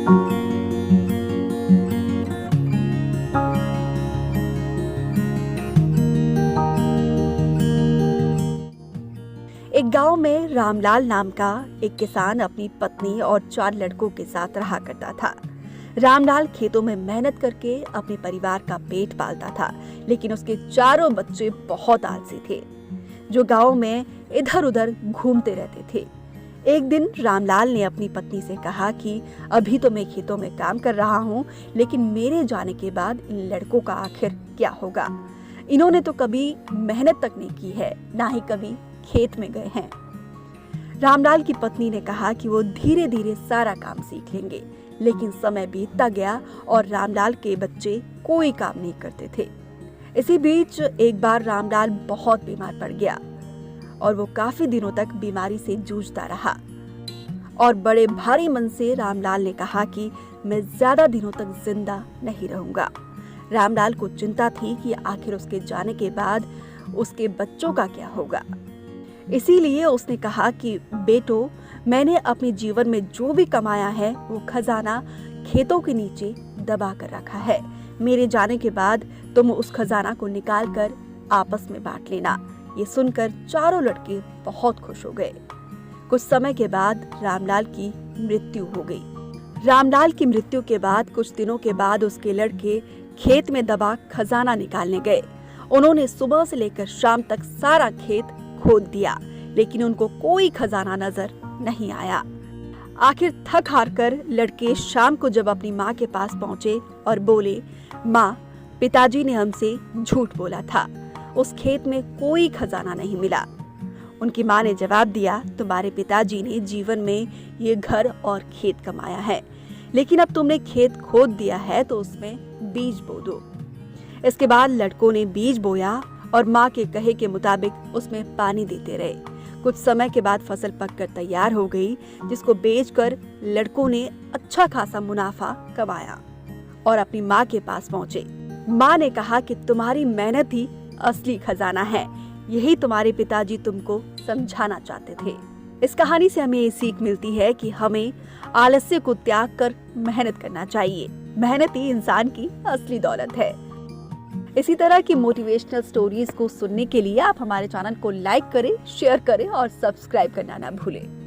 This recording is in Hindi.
एक गांव में रामलाल नाम का एक किसान अपनी पत्नी और 4 लड़कों के साथ रहा करता था। रामलाल खेतों में मेहनत करके अपने परिवार का पेट पालता था, लेकिन उसके चारों बच्चे बहुत आलसी थे, जो गांव में इधर उधर घूमते रहते थे। एक दिन रामलाल ने अपनी पत्नी से कहा कि अभी तो मैं खेतों में काम कर रहा हूँ, लेकिन मेरे जाने के बाद इन लड़कों का आखिर क्या होगा? इन्होंने तो कभी मेहनत तक नहीं की है, ना ही कभी खेत में गए हैं। रामलाल की पत्नी ने कहा कि वो धीरे धीरे सारा काम सीख लेंगे, लेकिन समय बीतता गया और रामलाल के बच्चे कोई काम नहीं करते थे। इसी बीच एक बार रामलाल बहुत बीमार पड़ गया और वो काफी दिनों तक बीमारी से जूझता रहा। और बड़े भारी मन से रामलाल ने कहा कि मैं ज्यादा दिनों तक जिंदा नहीं रहूंगा। रामलाल को चिंता थी कि आखिर उसके जाने के बाद उसके बच्चों का क्या होगा। इसीलिए उसने कहा कि बेटो, मैंने अपने जीवन में जो भी कमाया है वो खजाना खेतों के नीचे दबा कर रखा है। मेरे जाने के बाद तुम उस खजाना को निकाल कर आपस में बांट लेना। ये सुनकर चारों लड़के बहुत खुश हो गए। कुछ समय के बाद रामलाल की मृत्यु हो गई। रामलाल की मृत्यु के बाद कुछ दिनों के बाद उसके लड़के खेत में दबा खजाना निकालने गए। उन्होंने सुबह से लेकर शाम तक सारा खेत खोद दिया, लेकिन उनको कोई खजाना नजर नहीं आया। आखिर थक हार कर लड़के शाम को जब अपनी माँ के पास पहुंचे और बोले, माँ, पिताजी ने हमसे झूठ बोला था, उस खेत में कोई खजाना नहीं मिला। उनकी माँ ने जवाब दिया, तुम्हारे पिताजी ने जीवन में ये घर और खेत कमाया है, लेकिन अब तुमने खेत खोद दिया है तो उसमें बीज बो दो। इसके बाद लड़कों ने बीज बोया और माँ के कहे के मुताबिक उसमें पानी देते रहे। कुछ समय के बाद फसल पककर तैयार हो गई, जिसको बेचकर लड़कों ने अच्छा खासा मुनाफा कमाया और अपनी माँ के पास पहुँचे। माँ ने कहा कि तुम्हारी मेहनत ही असली खजाना है, यही तुम्हारे पिताजी तुमको समझाना चाहते थे। इस कहानी से हमें ये सीख मिलती है कि हमें आलस्य को त्याग कर मेहनत करना चाहिए। मेहनत ही इंसान की असली दौलत है। इसी तरह की मोटिवेशनल स्टोरीज को सुनने के लिए आप हमारे चैनल को लाइक करें, शेयर करें और सब्सक्राइब करना ना भूलें।